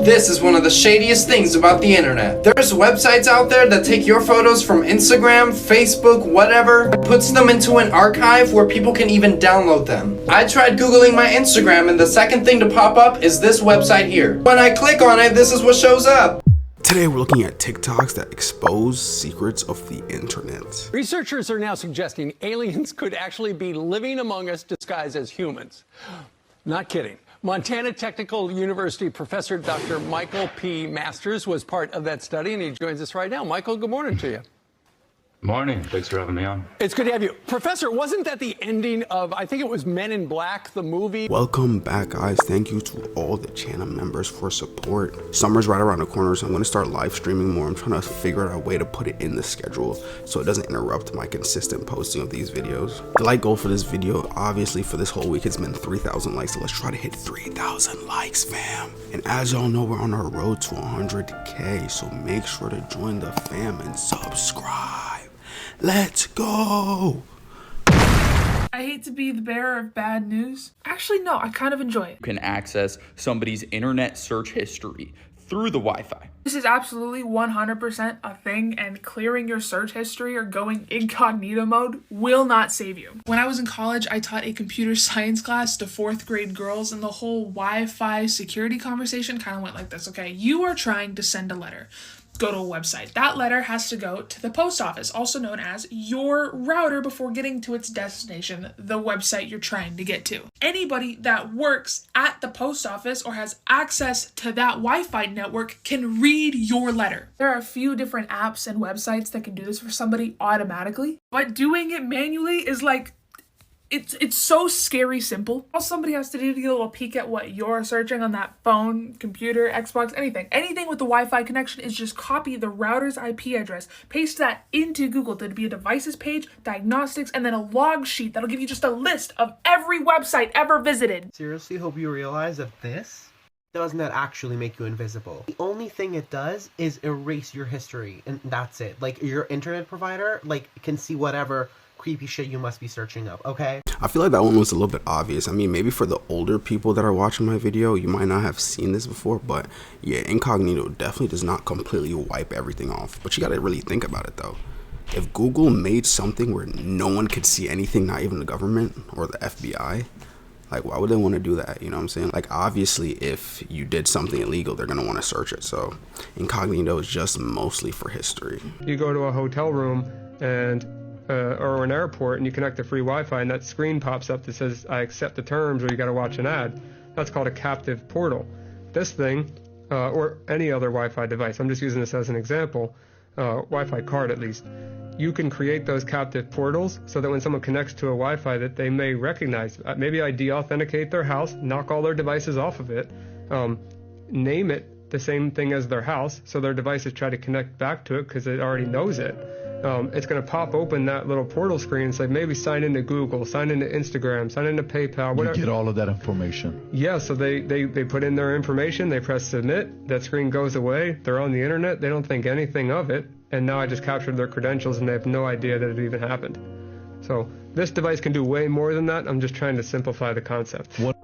This is one of the shadiest things about the internet. There's websites out there that take your photos from Instagram, Facebook, whatever, puts them into an archive where people can even download them. I tried Googling my Instagram and the second thing to pop up is this website here. When I click on it, this is what shows up. Today we're looking at TikToks that expose secrets of the internet. Researchers are now suggesting aliens could actually be living among us disguised as humans. Not kidding. Montana Technical University professor Dr. Michael P. Masters was part of that study, and he joins us right now. Michael, good morning to you. Morning. Thanks for having me on. It's good to have you. Professor, wasn't that the ending of, I think it was Men in Black, the movie? Welcome back, guys. Thank you to all the channel members for support. Summer's right around the corner, so I'm going to start live streaming more. I'm trying to figure out a way to put it in the schedule so it doesn't interrupt my consistent posting of these videos. The like goal for this video, obviously for this whole week, has been 3,000 likes, so let's try to hit 3,000 likes, fam. And as y'all know, we're on our road to 100K, so make sure to join the fam and subscribe. Let's go! I hate to be the bearer of bad news. Actually, no, I kind of enjoy it. You can access somebody's internet search history through the Wi-Fi. This is absolutely 100% a thing, and clearing your search history or going incognito mode will not save you. When I was in college, I taught a computer science class to 4th grade girls, and the whole Wi-Fi security conversation kind of went like this, okay? You are trying to send a letter. Go to a website. That letter has to go to the post office, also known as your router before getting to its destination, the website you're trying to get to. Anybody that works at the post office or has access to that Wi-Fi network can read your letter. There are a few different apps and websites that can do this for somebody automatically, but doing it manually is like, it's so scary simple. All somebody has to do to get a little peek at what you're searching on that phone, computer, Xbox, anything with the Wi-Fi connection is just copy the router's IP address, paste that into Google. There'd be a devices page, diagnostics, and then a log sheet that'll give you just a list of every website ever visited. Seriously, hope you realize that this does not actually make you invisible. The only thing it does is erase your history, and that's it. Like, your internet provider, can see whatever creepy shit you must be searching up, okay? I feel like that one was a little bit obvious. I mean, maybe for the older people that are watching my video, you might not have seen this before, but yeah, incognito definitely does not completely wipe everything off. But you gotta really think about it though. If Google made something where no one could see anything, not even the government or the FBI, like, why would they want to do that? You know what I'm saying? Like, obviously, if you did something illegal, they're going to want to search it. So incognito is just mostly for history. You go to a hotel room and or an airport and you connect to free Wi-Fi and that screen pops up that says, I accept the terms, or you got to watch an ad. That's called a captive portal. This thing, or any other Wi-Fi device, I'm just using this as an example, Wi-Fi card at least, you can create those captive portals so that when someone connects to a Wi-Fi that they may recognize, maybe I de-authenticate their house, knock all their devices off of it, name it the same thing as their house, so their devices try to connect back to it because it already knows it. It's going to pop open that little portal screen and say, maybe sign into Google, sign into Instagram, sign into PayPal, whatever. You get all of that information. Yeah, so they put in their information, they press submit, that screen goes away, they're on the internet, they don't think anything of it, and now I just captured their credentials and they have no idea that it even happened. So this device can do way more than that. I'm just trying to simplify the concept. What?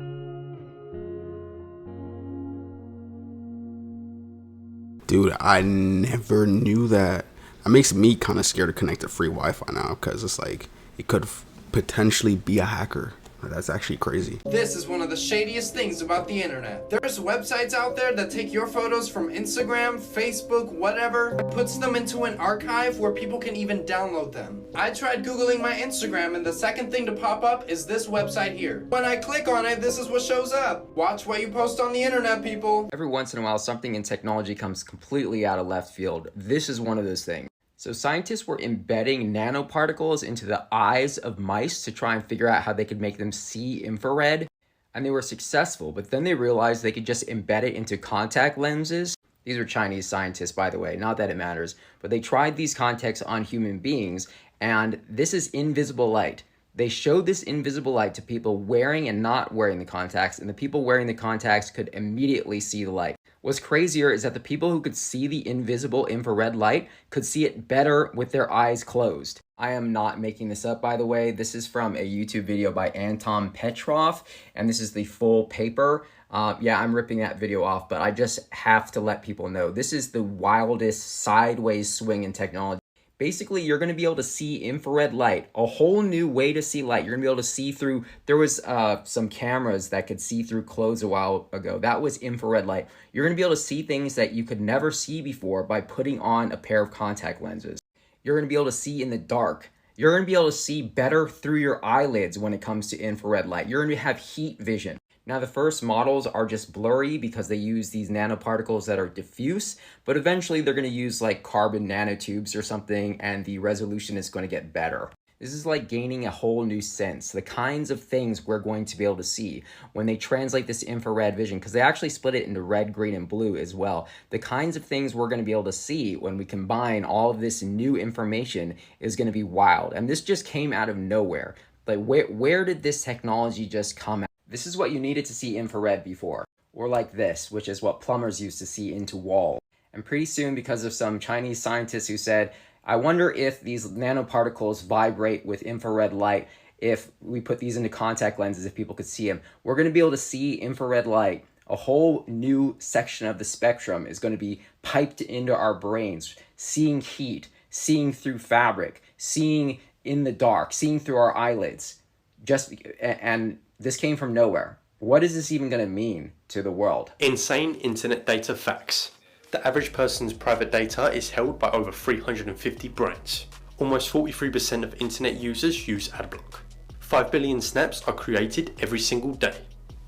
Dude, I never knew that. That makes me kind of scared to connect to free Wi-Fi now, because it's like, it could potentially be a hacker. That's actually crazy. This is one of the shadiest things about the internet. There's websites out there that take your photos from Instagram, Facebook, whatever, puts them into an archive where people can even download them. I tried Googling my Instagram and the second thing to pop up is this website here. When I click on it, this is what shows up. Watch what you post on the internet, people. Every once in a while, something in technology comes completely out of left field. This is one of those things. So scientists were embedding nanoparticles into the eyes of mice to try and figure out how they could make them see infrared. And they were successful, but then they realized they could just embed it into contact lenses. These are Chinese scientists, by the way, not that it matters. But they tried these contacts on human beings, and this is invisible light. They showed this invisible light to people wearing and not wearing the contacts, and the people wearing the contacts could immediately see the light. What's crazier is that the people who could see the invisible infrared light could see it better with their eyes closed. I am not making this up, by the way. This is from a YouTube video by Anton Petrov, and this is the full paper. Yeah, I'm ripping that video off, but I just have to let people know. This is the wildest sideways swing in technology. Basically, you're going to be able to see infrared light, a whole new way to see light. You're going to be able to see through, there was some cameras that could see through clothes a while ago. That was infrared light. You're going to be able to see things that you could never see before by putting on a pair of contact lenses. You're going to be able to see in the dark. You're going to be able to see better through your eyelids when it comes to infrared light. You're going to have heat vision. Now, the first models are just blurry because they use these nanoparticles that are diffuse, but eventually they're going to use like carbon nanotubes or something, and the resolution is going to get better. This is like gaining a whole new sense, the kinds of things we're going to be able to see when they translate this infrared vision, because they actually split it into red, green, and blue as well. The kinds of things we're going to be able to see when we combine all of this new information is going to be wild. And this just came out of nowhere. Like, where did this technology just come out? This is what you needed to see infrared before, or like this, which is what plumbers used to see into walls. And pretty soon, because of some Chinese scientists who said, I wonder if these nanoparticles vibrate with infrared light, if we put these into contact lenses, if people could see them, we're going to be able to see infrared light. A whole new section of the spectrum is going to be piped into our brains, seeing heat, seeing through fabric, seeing in the dark, seeing through our eyelids. And this came from nowhere. What is this even going to mean to the world? Insane internet data facts. The average person's private data is held by over 350 brains. Almost 43% of internet users use adblock. 5 billion snaps are created every single day.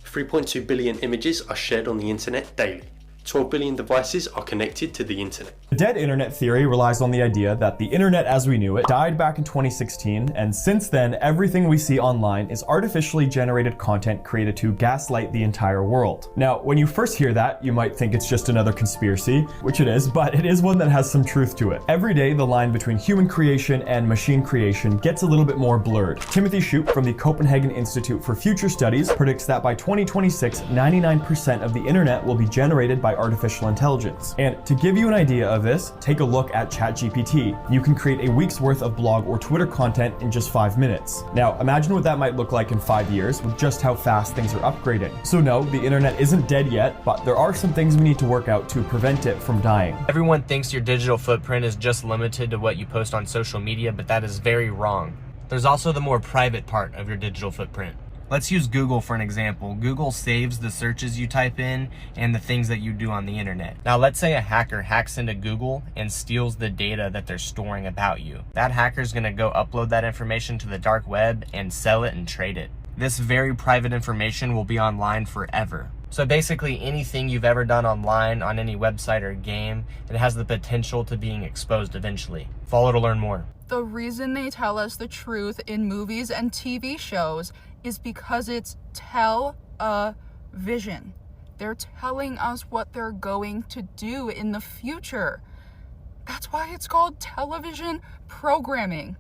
3.2 billion images are shared on the internet daily. 12 billion devices are connected to the internet. The dead internet theory relies on the idea that the internet as we knew it died back in 2016, and since then everything we see online is artificially generated content created to gaslight the entire world. Now, when you first hear that, you might think it's just another conspiracy, which it is, but it is one that has some truth to it. Every day, the line between human creation and machine creation gets a little bit more blurred. Timothy Shoup from the Copenhagen Institute for Future Studies predicts that by 2026, 99% of the internet will be generated by artificial intelligence. And to give you an idea of this, take a look at ChatGPT. You can create a week's worth of blog or Twitter content in just 5 minutes. Now, imagine what that might look like in 5 years with just how fast things are upgrading. So no, the internet isn't dead yet, but there are some things we need to work out to prevent it from dying. Everyone thinks your digital footprint is just limited to what you post on social media, but that is very wrong. There's also the more private part of your digital footprint. Let's use Google for an example. Google saves the searches you type in and the things that you do on the internet. Now, let's say a hacker hacks into Google and steals the data that they're storing about you. That hacker's gonna go upload that information to the dark web and sell it and trade it. This very private information will be online forever. So basically anything you've ever done online on any website or game, it has the potential to being exposed eventually. Follow to learn more. The reason they tell us the truth in movies and TV shows is because it's tell-a-vision. They're telling us what they're going to do in the future. That's why it's called television programming.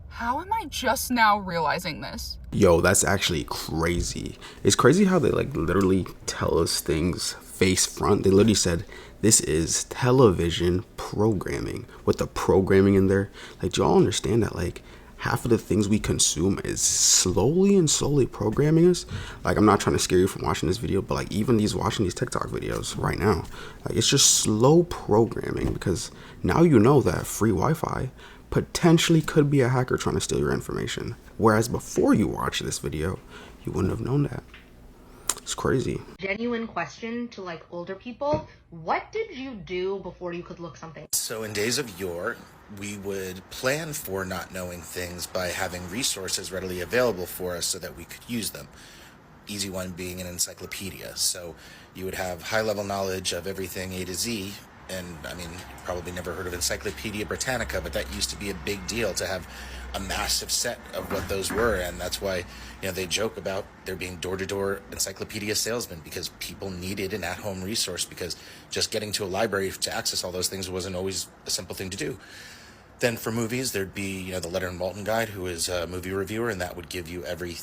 How am I just now realizing this? Yo, that's actually crazy. It's crazy how they like literally tell us things face front. They literally said, this is television programming, with the programming in there. Like, do y'all understand that like half of the things we consume is slowly programming us? Like, I'm not trying to scare you from watching this video, but like even watching these TikTok videos right now, like it's just slow programming, because now you know that free Wi-Fi potentially could be a hacker trying to steal your information. Whereas before you watch this video, you wouldn't have known that. It's crazy. Genuine question to like older people. What did you do before you could look something? So in days of yore, we would plan for not knowing things by having resources readily available for us so that we could use them. Easy one being an encyclopedia. So you would have high-level knowledge of everything A to Z. And I mean, you've probably never heard of Encyclopedia Britannica, but that used to be a big deal to have a massive set of what those were. And that's why, you know, they joke about there being door-to-door encyclopedia salesmen, because people needed an at-home resource, because just getting to a library to access all those things wasn't always a simple thing to do. Then for movies, there'd be, the Leonard Maltin Guide, who is a movie reviewer, and that would give you every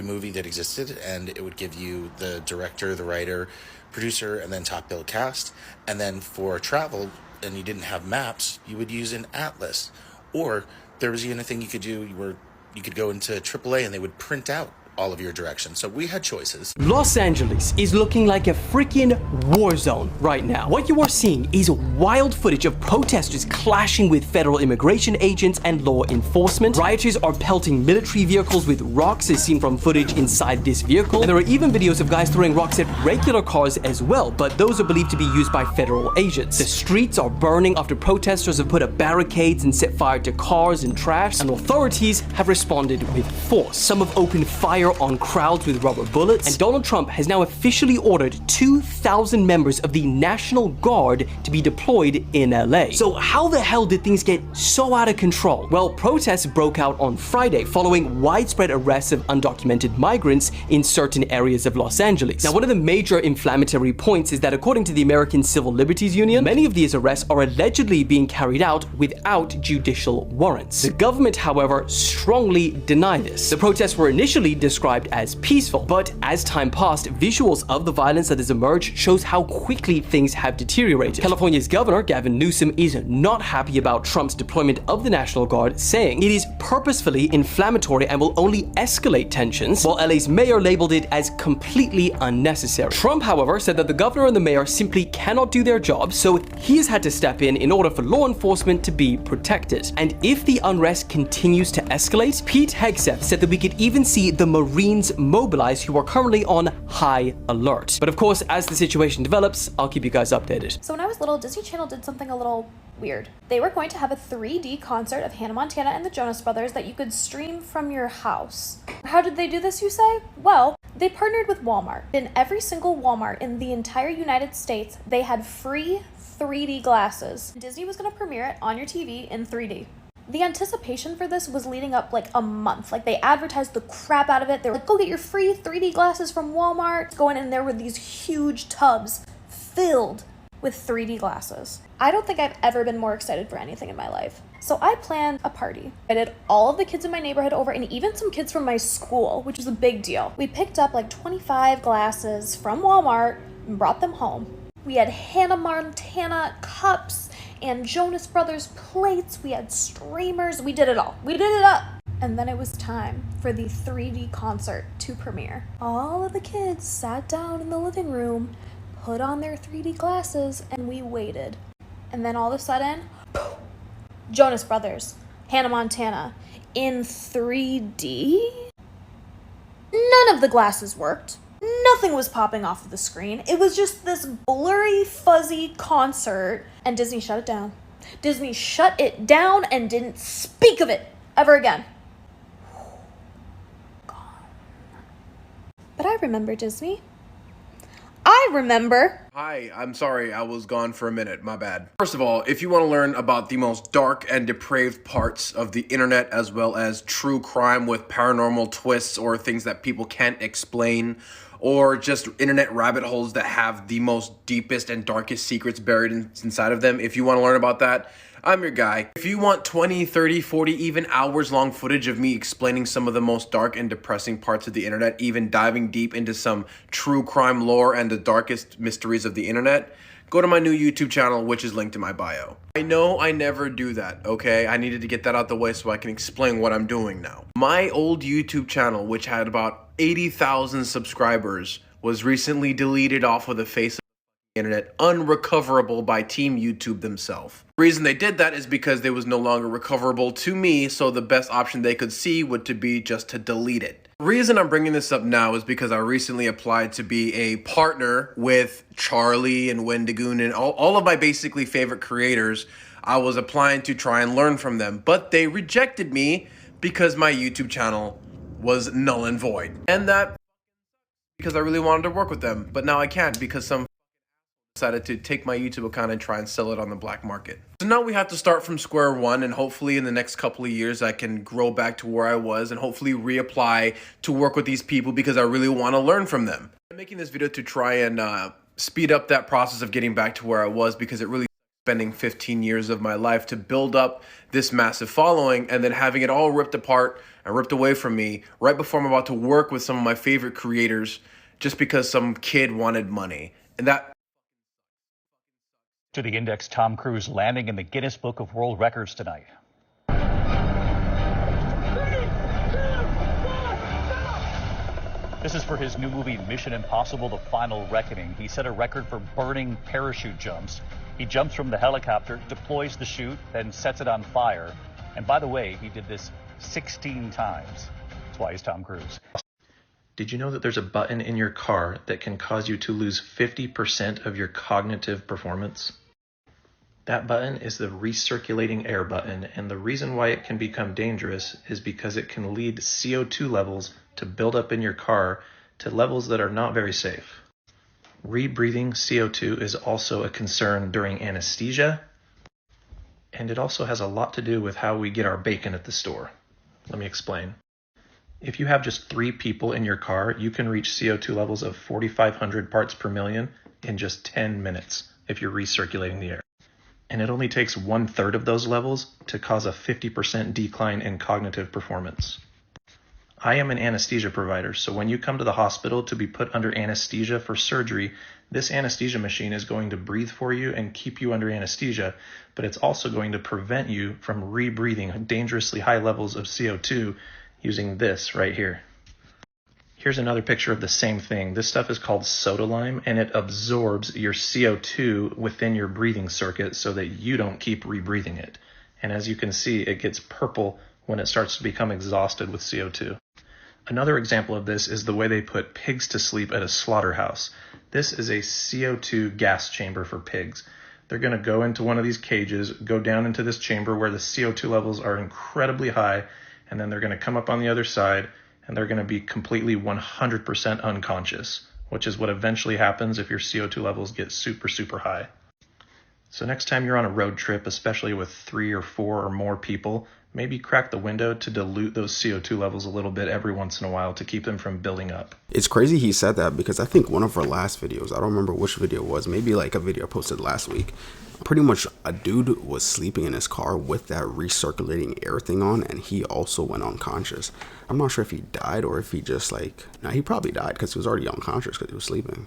movie that existed, and it would give you the director, the writer, producer, and then top bill cast. And then for travel, and you didn't have maps, you would use an atlas. Or there was even a thing you could do where you could go into AAA and they would print out all of your directions. So we had choices. Los Angeles is looking like a freaking war zone right now. What you are seeing is wild footage of protesters clashing with federal immigration agents and law enforcement. Rioters are pelting military vehicles with rocks, as seen from footage inside this vehicle. And there are even videos of guys throwing rocks at regular cars as well, but those are believed to be used by federal agents. The streets are burning after protesters have put up barricades and set fire to cars and trash, and authorities have responded with force. Some have opened fire on crowds with rubber bullets, and Donald Trump has now officially ordered 2,000 members of the National Guard to be deployed in LA. So how the hell did things get so out of control? Well, protests broke out on Friday following widespread arrests of undocumented migrants in certain areas of Los Angeles. Now, one of the major inflammatory points is that according to the American Civil Liberties Union, many of these arrests are allegedly being carried out without judicial warrants. The government, however, strongly deny this. The protests were initially described as peaceful, but as time passed, visuals of the violence that has emerged shows how quickly things have deteriorated. California's governor, Gavin Newsom, is not happy about Trump's deployment of the National Guard, saying it is purposefully inflammatory and will only escalate tensions, while LA's mayor labeled it as completely unnecessary. Trump, however, said that the governor and the mayor simply cannot do their job, so he has had to step in order for law enforcement to be protected. And if the unrest continues to escalate, Pete Hegseth said that we could even see the Marines mobilized, who are currently on high alert. But of course, as the situation develops, I'll keep you guys updated. So when I was little, Disney Channel did something a little weird. They were going to have a 3D concert of Hannah Montana and the Jonas Brothers that you could stream from your house. How did they do this, you say? Well, they partnered with Walmart. In every single Walmart in the entire United States, they had free 3D glasses. Disney was going to premiere it on your TV in 3D. The anticipation for this was leading up like a month. Like, they advertised the crap out of it. They were like, go get your free 3D glasses from Walmart. Going in there with these huge tubs filled with 3D glasses. I don't think I've ever been more excited for anything in my life. So I planned a party. I did all of the kids in my neighborhood over, and even some kids from my school, which was a big deal. We picked up like 25 glasses from Walmart and brought them home. We had Hannah Montana cups and Jonas Brothers plates. We had streamers. We did it all. We did it up. And then it was time for the 3D concert to premiere. All of the kids sat down in the living room, put on their 3D glasses, and we waited. And then all of a sudden, Jonas Brothers, Hannah Montana, in 3D? None of the glasses worked. Nothing was popping off of the screen. It was just this blurry, fuzzy concert, and Disney shut it down. Disney shut it down and didn't speak of it ever again. But I remember Disney. I remember. Hi, I'm sorry I was gone for a minute, my bad. First of all, if you want to learn about the most dark and depraved parts of the internet, as well as true crime with paranormal twists or things that people can't explain, or just internet rabbit holes that have the most deepest and darkest secrets buried inside of them, if you want to learn about that, I'm your guy. If you want 20, 30, 40, even hours long footage of me explaining some of the most dark and depressing parts of the internet, even diving deep into some true crime lore and the darkest mysteries of the internet, go to my new YouTube channel, which is linked in my bio. I know I never do that, okay? I needed to get that out the way so I can explain what I'm doing now. My old YouTube channel, which had about 80,000 subscribers, was recently deleted off of the face of the internet, unrecoverable by Team YouTube themselves. The reason they did that is because they was no longer recoverable to me, so the best option they could see would to be just to delete it. The reason I'm bringing this up now is because I recently applied to be a partner with Charlie and Wendigoon and all of my basically favorite creators. I was applying to try and learn from them, but they rejected me because my YouTube channel was null and void. And that because I really wanted to work with them, but now I can't because some decided to take my YouTube account and try and sell it on the black market. So now we have to start from square one, and hopefully in the next couple of years I can grow back to where I was and hopefully reapply to work with these people because I really want to learn from them. I'm making this video to try and speed up that process of getting back to where I was because it really spending 15 years of my life to build up this massive following and then having it all ripped apart and ripped away from me right before I'm about to work with some of my favorite creators just because some kid wanted money. And that... To the Index, Tom Cruise landing in the Guinness Book of World Records tonight. This is for his new movie, Mission Impossible: The Final Reckoning. He set a record for burning parachute jumps. He jumps from the helicopter, deploys the chute, then sets it on fire. And by the way, he did this 16 times. That's why he's Tom Cruise. Did you know that there's a button in your car that can cause you to lose 50% of your cognitive performance? That button is the recirculating air button, and the reason why it can become dangerous is because it can lead CO2 levels to build up in your car to levels that are not very safe. Rebreathing CO2 is also a concern during anesthesia, and it also has a lot to do with how we get our bacon at the store. Let me explain. If you have just 3 people in your car, you can reach CO2 levels of 4,500 parts per million in just 10 minutes if you're recirculating the air. And it only takes 1/3 of those levels to cause a 50% decline in cognitive performance. I am an anesthesia provider, so when you come to the hospital to be put under anesthesia for surgery, this anesthesia machine is going to breathe for you and keep you under anesthesia, but it's also going to prevent you from rebreathing dangerously high levels of CO2 using this right here. Here's another picture of the same thing. This stuff is called soda lime, and it absorbs your CO2 within your breathing circuit so that you don't keep rebreathing it. And as you can see, it gets purple when it starts to become exhausted with CO2. Another example of this is the way they put pigs to sleep at a slaughterhouse. This is a CO2 gas chamber for pigs. They're going to go into one of these cages, go down into this chamber where the CO2 levels are incredibly high, and then they're going to come up on the other side, and they're going to be completely 100% unconscious, which is what eventually happens if your CO2 levels get super, super high. So next time you're on a road trip, especially with 3 or 4 or more people, maybe crack the window to dilute those CO2 levels a little bit every once in a while to keep them from building up. It's crazy he said that because I think one of our last videos, I don't remember which video it was, maybe like a video posted last week, pretty much a dude was sleeping in his car with that recirculating air thing on, and he also went unconscious. I'm not sure if he died or if he just he probably died because he was already unconscious because he was sleeping.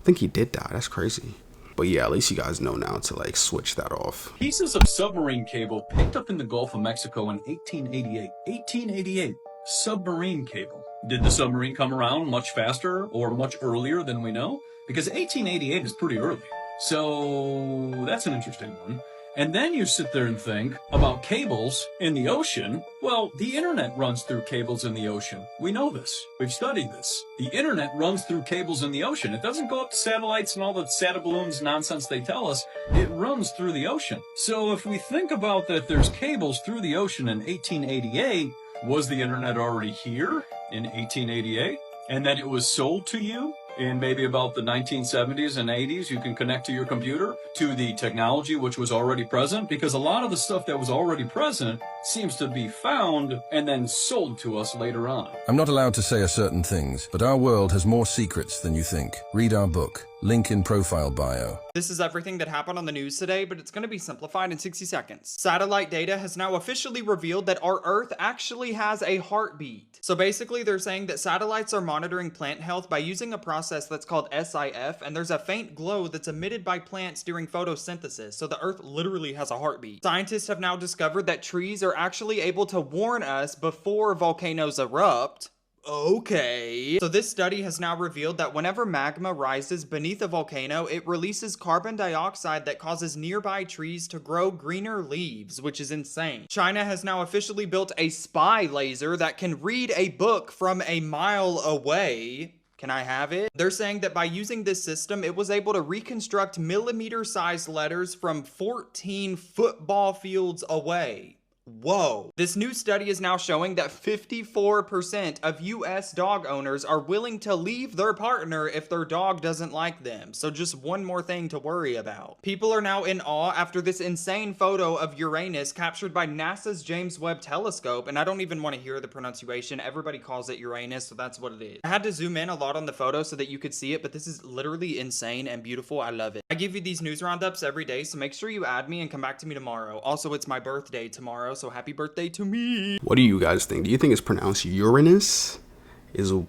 I think he did die. That's crazy. But yeah, at least you guys know now to switch that off. Pieces of submarine cable picked up in the Gulf of Mexico in 1888. 1888. Submarine cable. Did the submarine come around much faster or much earlier than we know? Because 1888 is pretty early. So that's an interesting one. And then you sit there and think about cables in the ocean. Well, the internet runs through cables in the ocean. We know this. We've studied this. The internet runs through cables in the ocean. It doesn't go up to satellites and all the sataballoons nonsense they tell us. It runs through the ocean. So if we think about that there's cables through the ocean in 1888, was the internet already here in 1888? And then it was sold to you? In maybe about the 1970s and 80s, you can connect to your computer to the technology which was already present, because a lot of the stuff that was already present seems to be found and then sold to us later on. I'm not allowed to say certain things, but our world has more secrets than you think. Read our book. Link in profile bio. This is everything that happened on the news today, but it's going to be simplified in 60 seconds. Satellite data has now officially revealed that our Earth actually has a heartbeat. So basically, they're saying that satellites are monitoring plant health by using a process that's called SIF, and there's a faint glow that's emitted by plants during photosynthesis, so the Earth literally has a heartbeat. Scientists have now discovered that trees are actually able to warn us before volcanoes erupt. Okay. So this study has now revealed that whenever magma rises beneath a volcano, it releases carbon dioxide that causes nearby trees to grow greener leaves, which is insane. China has now officially built a spy laser that can read a book from a mile away. Can I have it? They're saying that by using this system, it was able to reconstruct millimeter-sized letters from 14 football fields away. Whoa. This new study is now showing that 54% of US dog owners are willing to leave their partner if their dog doesn't like them. So just one more thing to worry about. People are now in awe after this insane photo of Uranus captured by NASA's James Webb Telescope. And I don't even want to hear the pronunciation. Everybody calls it Uranus, so that's what it is. I had to zoom in a lot on the photo so that you could see it, but this is literally insane and beautiful. I love it. I give you these news roundups every day, so make sure you add me and come back to me tomorrow. Also, it's my birthday tomorrow, so happy birthday to me. What do you guys think? Do you think it's pronounced Uranus?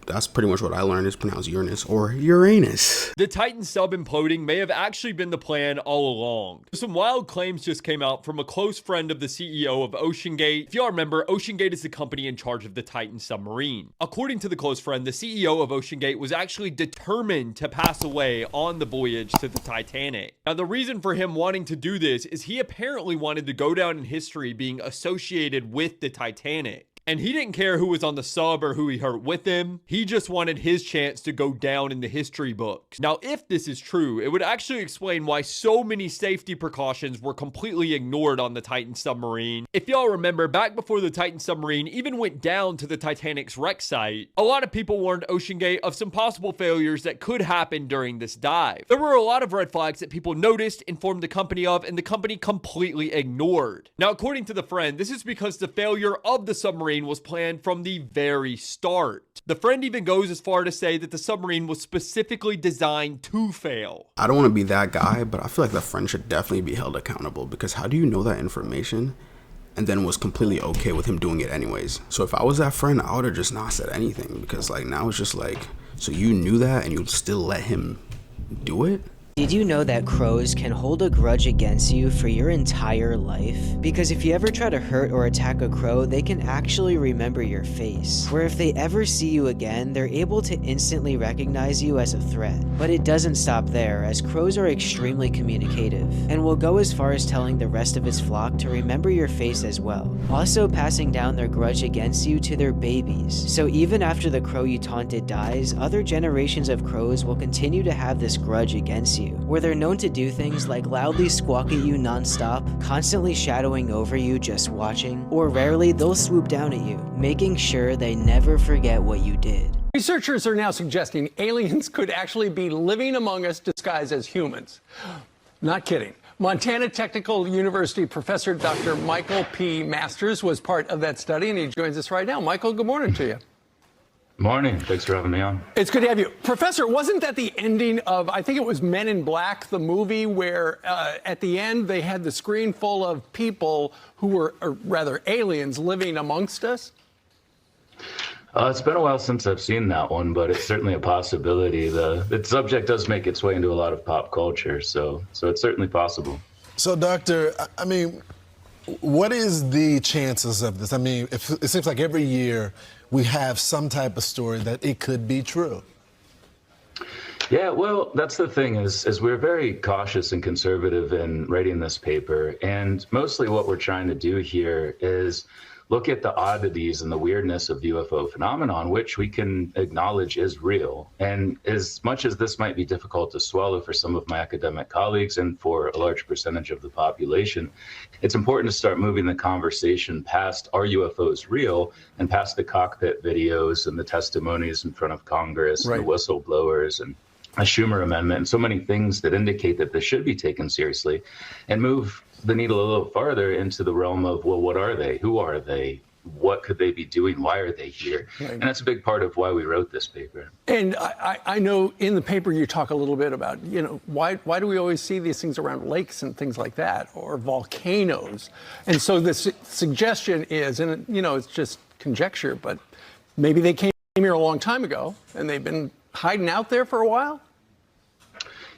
That's pretty much what I learned is pronounced Uranus or Uranus. The Titan sub imploding may have actually been the plan all along. Some wild claims just came out from a close friend of the CEO of OceanGate. If y'all remember, OceanGate is the company in charge of the Titan submarine. According to the close friend, the CEO of OceanGate was actually determined to pass away on the voyage to the Titanic. Now, the reason for him wanting to do this is he apparently wanted to go down in history being associated with the Titanic. And he didn't care who was on the sub or who he hurt with him. He just wanted his chance to go down in the history books. Now, if this is true, it would actually explain why so many safety precautions were completely ignored on the Titan submarine. If y'all remember, back before the Titan submarine even went down to the Titanic's wreck site, a lot of people warned OceanGate of some possible failures that could happen during this dive. There were a lot of red flags that people noticed, informed the company of, and the company completely ignored. Now, according to the friend, this is because the failure of the submarine was planned from the very start. The friend even goes as far to say that the submarine was specifically designed to fail. I don't want to be that guy, but I feel like the friend should definitely be held accountable, because how do you know that information and then was completely okay with him doing it anyways? So if I was that friend, I would have just not said anything, because like now it's just like, so you knew that and you'd still let him do it? Did you know that crows can hold a grudge against you for your entire life? Because if you ever try to hurt or attack a crow, they can actually remember your face. Where if they ever see you again, they're able to instantly recognize you as a threat. But it doesn't stop there, as crows are extremely communicative, and will go as far as telling the rest of its flock to remember your face as well, also passing down their grudge against you to their babies. So even after the crow you taunted dies, other generations of crows will continue to have this grudge against you, where they're known to do things like loudly squawk at you non-stop, constantly shadowing over you just watching, or rarely they'll swoop down at you, making sure they never forget what you did. Researchers are now suggesting aliens could actually be living among us disguised as humans. Not kidding. Montana Technical University professor Dr. Michael P. Masters was part of that study, and he joins us right now. Michael, good morning to you. Morning. Thanks for having me on. It's good to have you. Professor, wasn't that the ending of, I think it was Men in Black, the movie, where at the end they had the screen full of people who were, or rather aliens, living amongst us? It's been a while since I've seen that one, but it's certainly a possibility. The subject does make its way into a lot of pop culture, so it's certainly possible. So, Doctor, I mean, what is the chances of this? I mean, it seems like every year we have some type of story that it could be true. Yeah, well, that's the thing is we're very cautious and conservative in writing this paper, and mostly what we're trying to do here is look at the oddities and the weirdness of the UFO phenomenon, which we can acknowledge is real. And as much as this might be difficult to swallow for some of my academic colleagues and for a large percentage of the population, it's important to start moving the conversation past are UFOs real and past the cockpit videos and the testimonies in front of Congress and the whistleblowers and a Schumer amendment and so many things that indicate that this should be taken seriously, and move the needle a little farther into the realm of, well, what are they? Who are they? What could they be doing? Why are they here? Right. And that's a big part of why we wrote this paper. And I know in the paper you talk a little bit about, you know, why do we always see these things around lakes and things like that, or volcanoes? And so the suggestion is, and you know, it's just conjecture, but maybe they came here a long time ago and they've been hiding out there for a while?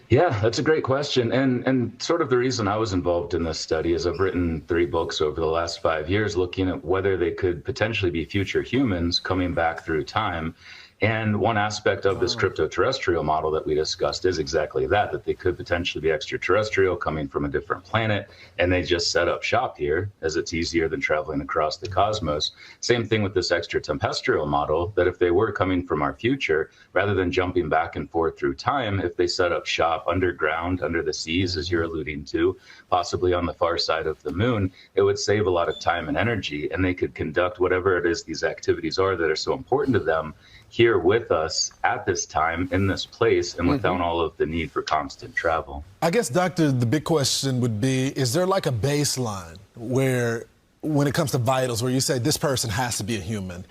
Yeah, that's a great question. And sort of the reason I was involved in this study is I've written 3 books over the last 5 years looking at whether they could potentially be future humans coming back through time. And one aspect of this crypto-terrestrial model that we discussed is exactly that, that they could potentially be extraterrestrial coming from a different planet, and they just set up shop here as it's easier than traveling across the cosmos. Same thing with this extraterrestrial model, that if they were coming from our future, rather than jumping back and forth through time, if they set up shop underground, under the seas, as you're alluding to, possibly on the far side of the moon, it would save a lot of time and energy, and they could conduct whatever it is these activities are that are so important to them here with us at this time, in this place, and without all of the need for constant travel. I guess, Doctor, the big question would be, is there like a baseline where, when it comes to vitals, where you say this person has to be a human,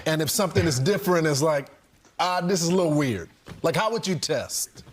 and if something is different, it's like, this is a little weird. Like, how would you test?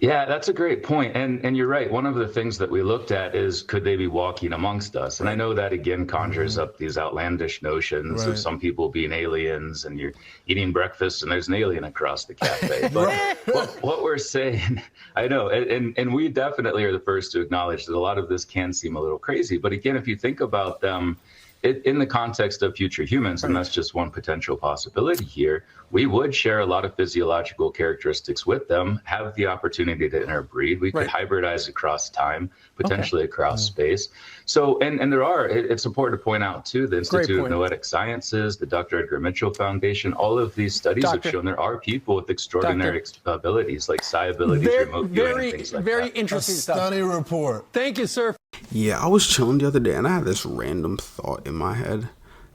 Yeah, that's a great point. And you're right. One of the things that we looked at is, could they be walking amongst us? And I know that, again, conjures up these outlandish notions of some people being aliens, and you're eating breakfast and there's an alien across the cafe. But what we're saying, I know, and we definitely are the first to acknowledge that a lot of this can seem a little crazy. But again, if you think about them in the context of future humans, and that's just one potential possibility here, we would share a lot of physiological characteristics with them, have the opportunity to interbreed. We could hybridize across time, potentially across space. So, and there are, it's important to point out too, the Institute of Noetic Sciences, the Dr. Edgar Mitchell Foundation, all of these studies have shown there are people with extraordinary abilities, like psi abilities, remote viewing, and things like that. Very interesting stuff. Stunning report. Thank you, sir. Yeah, I was chilling the other day and I had this random thought in my head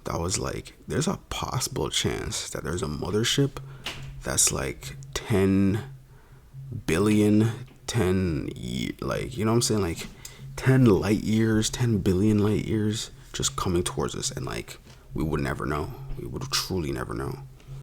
that was like, there's a possible chance that there's a mothership that's like 10 billion, like, you know what I'm saying? Like 10 light years, 10 billion light years just coming towards us, and like, we would never know. We would truly never know.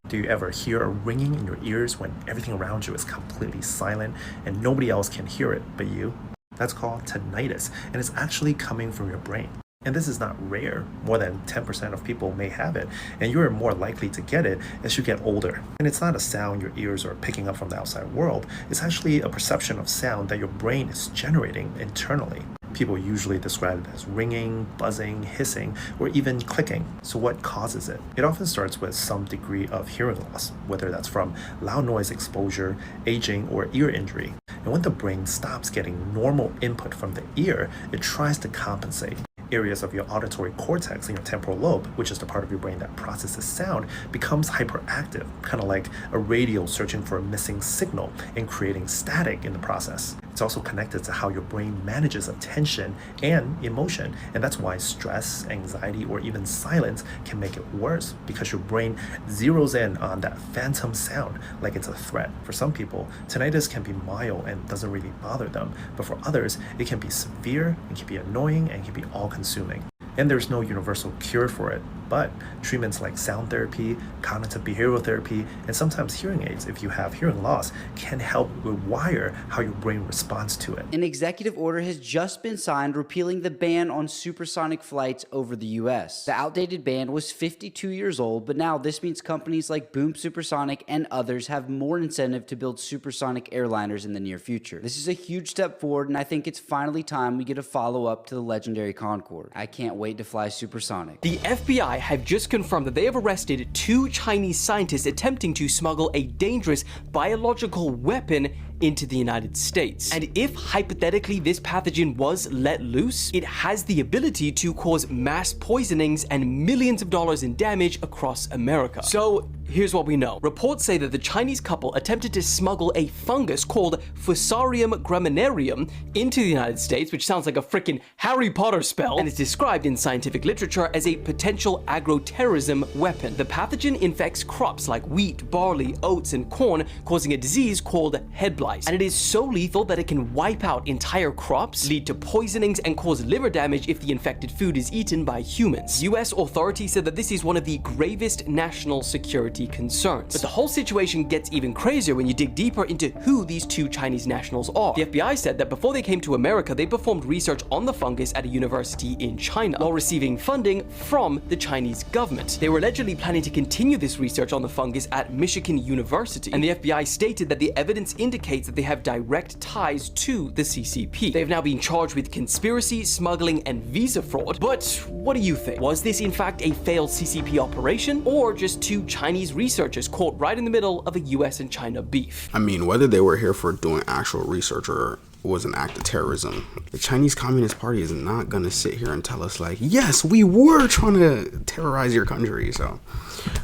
Do you ever hear a ringing in your ears when everything around you is completely silent and nobody else can hear it but you? That's called tinnitus, and it's actually coming from your brain. And this is not rare. More than 10% of people may have it, and you're more likely to get it as you get older. And it's not a sound your ears are picking up from the outside world. It's actually a perception of sound that your brain is generating internally. People usually describe it as ringing, buzzing, hissing, or even clicking. So what causes it? It often starts with some degree of hearing loss, whether that's from loud noise exposure, aging, or ear injury. And when the brain stops getting normal input from the ear, it tries to compensate. Areas of your auditory cortex in your temporal lobe, which is the part of your brain that processes sound, becomes hyperactive, kind of like a radio searching for a missing signal and creating static in the process. It's also connected to how your brain manages attention and emotion, and that's why stress, anxiety, or even silence can make it worse, because your brain zeroes in on that phantom sound like it's a threat. For some people, tinnitus can be mild and doesn't really bother them, but for others, it can be severe, it can be annoying, and it can be all-consuming. And there's no universal cure for it, but treatments like sound therapy, cognitive behavioral therapy, and sometimes hearing aids, if you have hearing loss, can help rewire how your brain responds to it. An executive order has just been signed repealing the ban on supersonic flights over the US. The outdated ban was 52 years old, but now this means companies like Boom Supersonic and others have more incentive to build supersonic airliners in the near future. This is a huge step forward, and I think it's finally time we get a follow-up to the legendary Concorde. I can't wait to fly supersonic. The FBI have just confirmed that they have arrested 2 Chinese scientists attempting to smuggle a dangerous biological weapon into the United States. And if hypothetically this pathogen was let loose, it has the ability to cause mass poisonings and millions of dollars in damage across America. So here's what we know. Reports say that the Chinese couple attempted to smuggle a fungus called Fusarium graminearum into the United States, which sounds like a freaking Harry Potter spell, and is described in scientific literature as a potential agro-terrorism weapon. The pathogen infects crops like wheat, barley, oats, and corn, causing a disease called head blight. And it is so lethal that it can wipe out entire crops, lead to poisonings, and cause liver damage if the infected food is eaten by humans. US authorities said that this is one of the gravest national security concerns. But the whole situation gets even crazier when you dig deeper into who these 2 Chinese nationals are. The FBI said that before they came to America, they performed research on the fungus at a university in China, while receiving funding from the Chinese government. They were allegedly planning to continue this research on the fungus at Michigan University, and the FBI stated that the evidence indicates states that they have direct ties to the CCP. They have now been charged with conspiracy, smuggling, and visa fraud. But what do you think? Was this in fact a failed CCP operation, or just two Chinese researchers caught right in the middle of a US and China beef? I mean, whether they were here for doing actual research or was an act of terrorism, the Chinese Communist Party is not going to sit here and tell us like, yes, we were trying to terrorize your country. So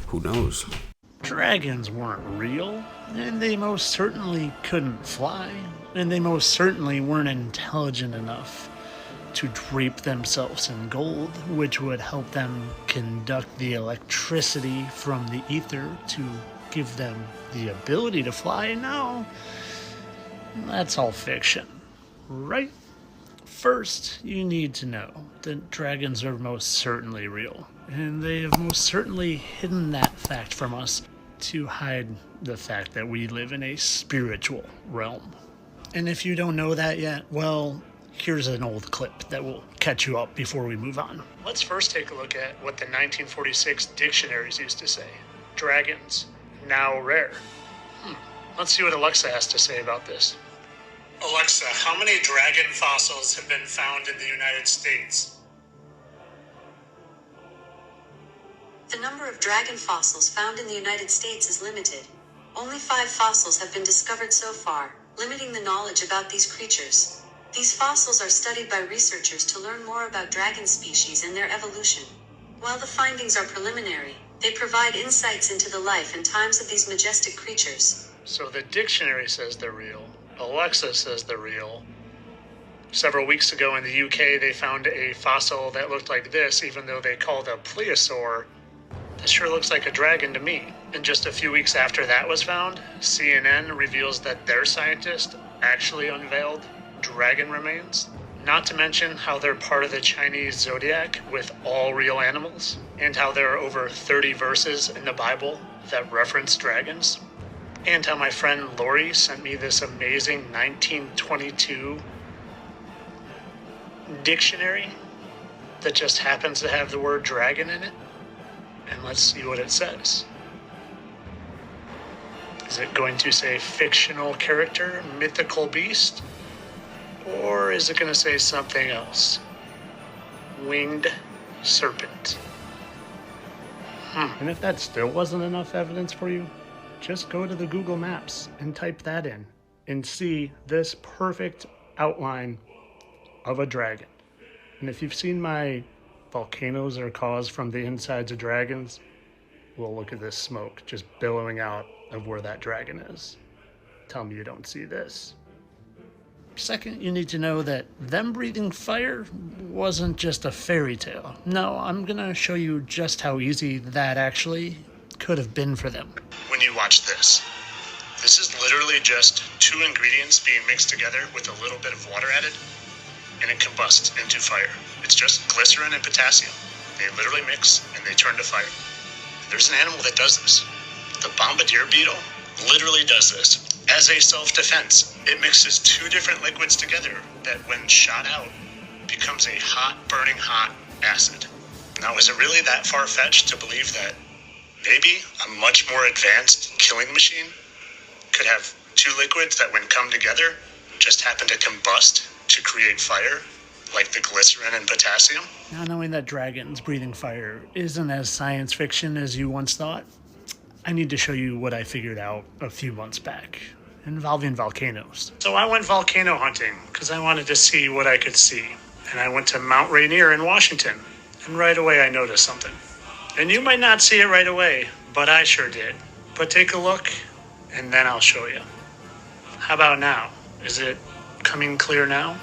who knows? Dragons weren't real, and they most certainly couldn't fly, and they most certainly weren't intelligent enough to drape themselves in gold, which would help them conduct the electricity from the ether to give them the ability to fly. No, that's all fiction, right? First, you need to know that dragons are most certainly real, and they have most certainly hidden that fact from us to hide the fact that we live in a spiritual realm. And if you don't know that yet, well, here's an old clip that will catch you up before we move on. Let's first take a look at what the 1946 dictionaries used to say. Dragons, now rare. Let's see what Alexa has to say about this. Alexa, how many dragon fossils have been found in the United States? The number of dragon fossils found in the United States is limited. Only 5 fossils have been discovered so far, limiting the knowledge about these creatures. These fossils are studied by researchers to learn more about dragon species and their evolution. While the findings are preliminary, they provide insights into the life and times of these majestic creatures. So the dictionary says they're real. Alexa says they're real. Several weeks ago in the UK, they found a fossil that looked like this, even though they called a plesiosaur. This sure looks like a dragon to me. And just a few weeks after that was found, CNN reveals that their scientist actually unveiled dragon remains. Not to mention how they're part of the Chinese zodiac with all real animals, and how there are over 30 verses in the Bible that reference dragons. And how my friend Lori sent me this amazing 1922 dictionary that just happens to have the word dragon in it. And let's see what it says. Is it going to say fictional character, mythical beast? Or is it going to say something else? Winged serpent. And if that still wasn't enough evidence for you, just go to the Google Maps and type that in and see this perfect outline of a dragon. And if you've seen my volcanoes are caused from the insides of dragons, well, look at this smoke just billowing out of where that dragon is. Tell me you don't see this. Second, you need to know that them breathing fire wasn't just a fairy tale. No, I'm gonna show you just how easy that actually could have been for them. When you watch this is literally just 2 ingredients being mixed together with a little bit of water added, and it combusts into fire. It's just glycerin and potassium. They literally mix and they turn to fire. There's an animal that does this. The bombardier beetle literally does this. As a self-defense, it mixes 2 different liquids together that when shot out becomes a hot, burning hot acid. Now, is it really that far-fetched to believe that maybe a much more advanced killing machine could have 2 liquids that when come together just happen to combust to create fire, like the glycerin and potassium? Now, knowing that dragons breathing fire isn't as science fiction as you once thought, I need to show you what I figured out a few months back involving volcanoes. So I went volcano hunting because I wanted to see what I could see. And I went to Mount Rainier in Washington, and right away I noticed something. And you might not see it right away, but I sure did. But take a look, and then I'll show you. How about now? Is it coming clear now?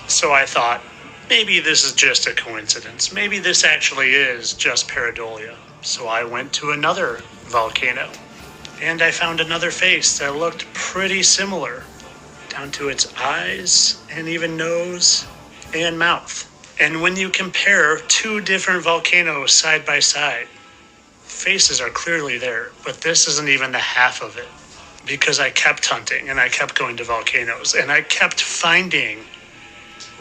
So I thought, maybe this is just a coincidence. Maybe this actually is just pareidolia. So I went to another volcano, and I found another face that looked pretty similar, down to its eyes and even nose and mouth. And when you compare 2 different volcanoes side by side, faces are clearly there, but this isn't even the half of it, because I kept hunting and I kept going to volcanoes and I kept finding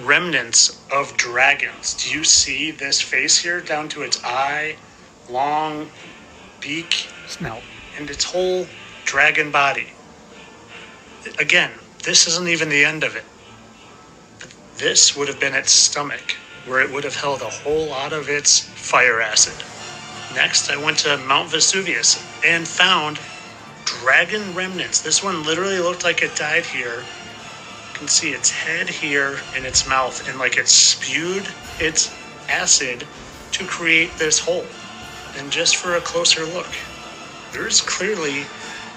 remnants of dragons. Do you see this face here down to its eye, long beak, snout, and its whole dragon body? Again, this isn't even the end of it. This would have been its stomach, where it would have held a whole lot of its fire acid. Next, I went to Mount Vesuvius and found dragon remnants. This one literally looked like it died here. You can see its head here and its mouth, and like it spewed its acid to create this hole. And just for a closer look, there's clearly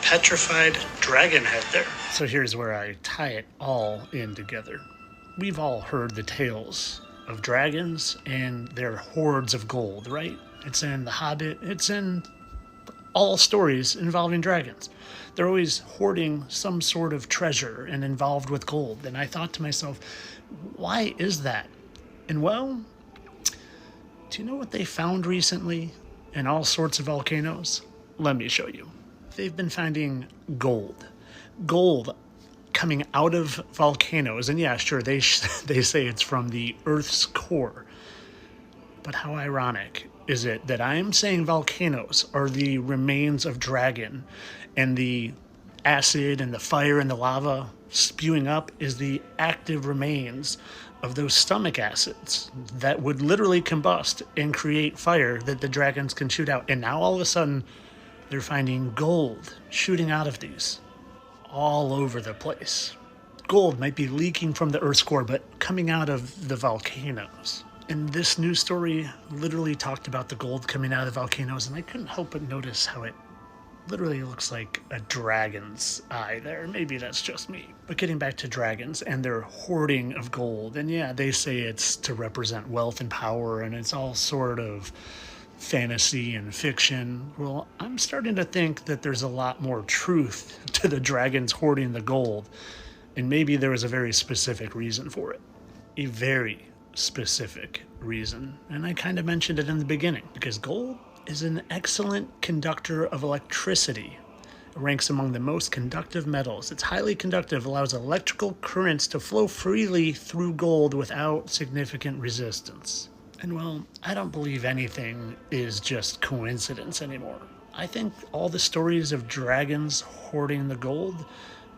petrified dragon head there. So here's where I tie it all in together. We've all heard the tales of dragons and their hoards of gold, right? It's in The Hobbit, it's in all stories involving dragons. They're always hoarding some sort of treasure and involved with gold. And I thought to myself, why is that? And well, do you know what they found recently in all sorts of volcanoes? Let me show you. They've been finding gold. Gold coming out of volcanoes. And yeah, sure, they say it's from the Earth's core. But how ironic is it that I am saying volcanoes are the remains of dragon, and the acid and the fire and the lava spewing up is the active remains of those stomach acids that would literally combust and create fire that the dragons can shoot out. And now all of a sudden, they're finding gold shooting out of these all over the place. Gold might be leaking from the Earth's core, but coming out of the volcanoes. And this news story literally talked about the gold coming out of the volcanoes, and I couldn't help but notice how it literally looks like a dragon's eye there. Maybe that's just me. But getting back to dragons and their hoarding of gold, and yeah, they say it's to represent wealth and power, and it's all sort of fantasy and fiction. Well, I'm starting to think that there's a lot more truth to the dragons hoarding the gold, and maybe there was a very specific reason for it. A very specific reason, and I kind of mentioned it in the beginning, because gold is an excellent conductor of electricity. It ranks among the most conductive metals. It's highly conductive, allows electrical currents to flow freely through gold without significant resistance. And well, I don't believe anything is just coincidence anymore. I think all the stories of dragons hoarding the gold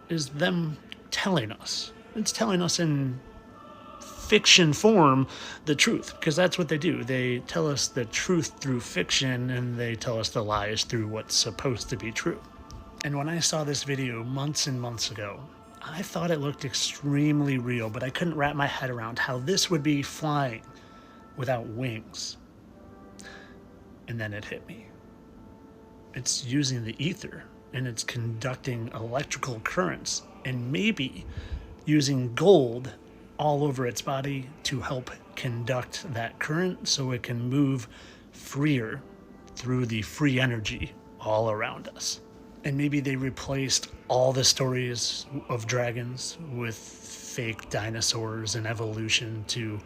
is them telling us. It's telling us in fiction form the truth, because that's what they do. They tell us the truth through fiction, and they tell us the lies through what's supposed to be true. And when I saw this video months and months ago, I thought it looked extremely real, but I couldn't wrap my head around how this would be flying without wings. And then it hit me. It's using the ether, and it's conducting electrical currents, and maybe using gold all over its body to help conduct that current so it can move freer through the free energy all around us. And maybe they replaced all the stories of dragons with fake dinosaurs and evolution to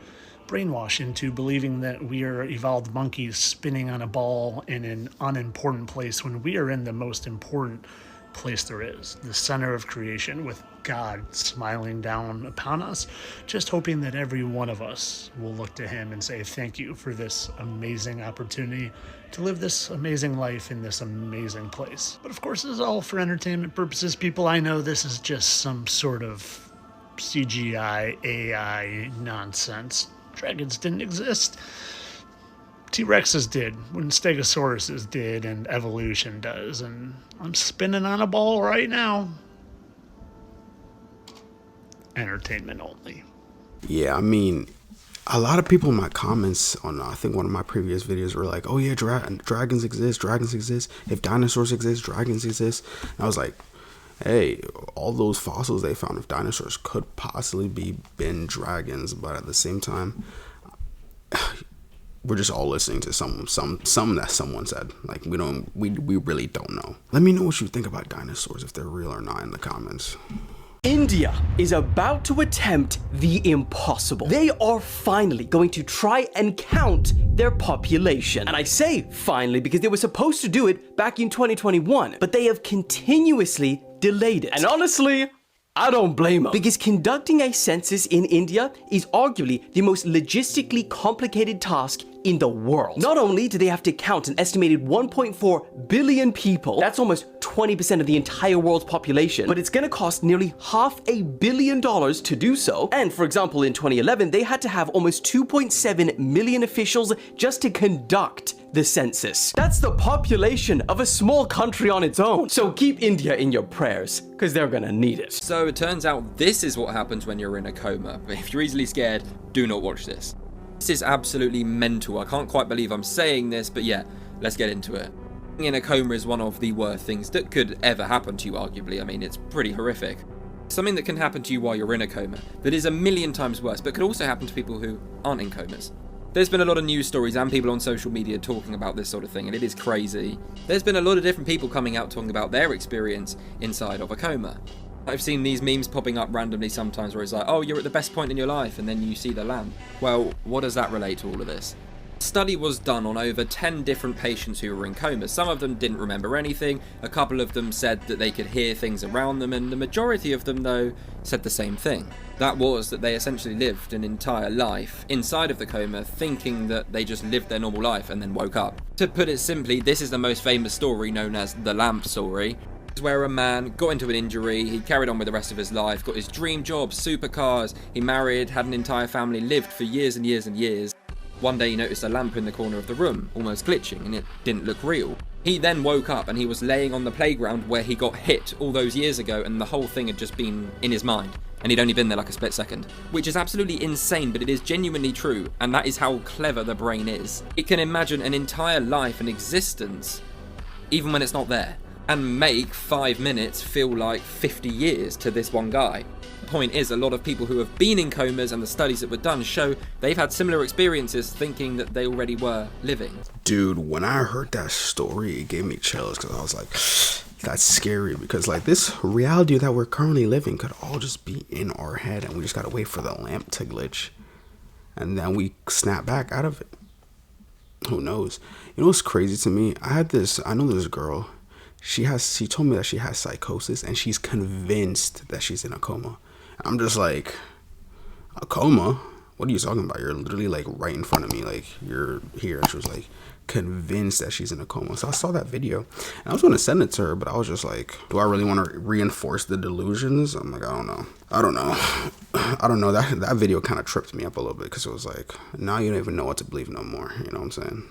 brainwash into believing that we are evolved monkeys spinning on a ball in an unimportant place when we are in the most important place there is, the center of creation, with God smiling down upon us, just hoping that every one of us will look to him and say thank you for this amazing opportunity to live this amazing life in this amazing place. But of course, this is all for entertainment purposes, people. I know this is just some sort of CGI, AI nonsense. Dragons didn't exist. T-Rexes did, when Stegosauruses did, and evolution does, and I'm spinning on a ball right now. Entertainment only. Yeah, I mean, a lot of people in my comments on, I think one of my previous videos were like, oh yeah, dragons exist, if dinosaurs exist, dragons exist. And I was like, hey, all those fossils they found of dinosaurs could possibly be been dragons, but at the same time, we're just all listening to some that someone said. Like, we really don't know. Let me know what you think about dinosaurs, if they're real or not, in the comments. India is about to attempt the impossible. They are finally going to try and count their population. And I say finally because they were supposed to do it back in 2021, but they have continuously delayed it. And honestly, I don't blame them. Because conducting a census in India is arguably the most logistically complicated task in the world. Not only do they have to count an estimated 1.4 billion people, that's almost 20% of the entire world's population, but it's gonna cost nearly $500 million to do so. And for example, in 2011, they had to have almost 2.7 million officials just to conduct the census. That's the population of a small country on its own. So keep India in your prayers, because they're gonna need it. So it turns out this is what happens when you're in a coma. But if you're easily scared, do not watch this. This is absolutely mental. I can't quite believe I'm saying this, but yeah, let's get into it. Being in a coma is one of the worst things that could ever happen to you, arguably. I mean, it's pretty horrific. Something that can happen to you while you're in a coma that is a million times worse, but could also happen to people who aren't in comas. There's been a lot of news stories and people on social media talking about this sort of thing, and it is crazy. There's been a lot of different people coming out talking about their experience inside of a coma. I've seen these memes popping up randomly sometimes where it's like, oh, you're at the best point in your life, and then you see the lamp. Well, what does that relate to all of this? A study was done on over 10 different patients who were in comas. Some of them didn't remember anything, a couple of them said that they could hear things around them, and the majority of them, though, said the same thing. That was that they essentially lived an entire life inside of the coma, thinking that they just lived their normal life and then woke up. To put it simply, this is the most famous story known as the lamp story, where a man got into an injury, he carried on with the rest of his life, got his dream job, supercars, he married, had an entire family, lived for years and years and years. One day he noticed a lamp in the corner of the room, almost glitching, and it didn't look real. He then woke up and he was laying on the playground where he got hit all those years ago, and the whole thing had just been in his mind. And he'd only been there like a split second. Which is absolutely insane, but it is genuinely true, and that is how clever the brain is. It can imagine an entire life and existence, even when it's not there, and make 5 minutes feel like 50 years to this one guy. The point is, a lot of people who have been in comas and the studies that were done show they've had similar experiences thinking that they already were living. Dude, when I heard that story, it gave me chills because I was like, that's scary, because like this reality that we're currently living could all just be in our head, and we just gotta wait for the lamp to glitch and then we snap back out of it. Who knows? You know what's crazy to me? I know this girl. She told me that she has psychosis and she's convinced that she's in a coma. I'm just like, a coma? What are you talking about? You're literally like right in front of me, like you're here. And she was like convinced that she's in a coma. So I saw that video and I was going to send it to her, but I was just like, do I really want to reinforce the delusions? I'm like, I don't know. That video kind of tripped me up a little bit, because it was like, now you don't even know what to believe no more. You know what I'm saying?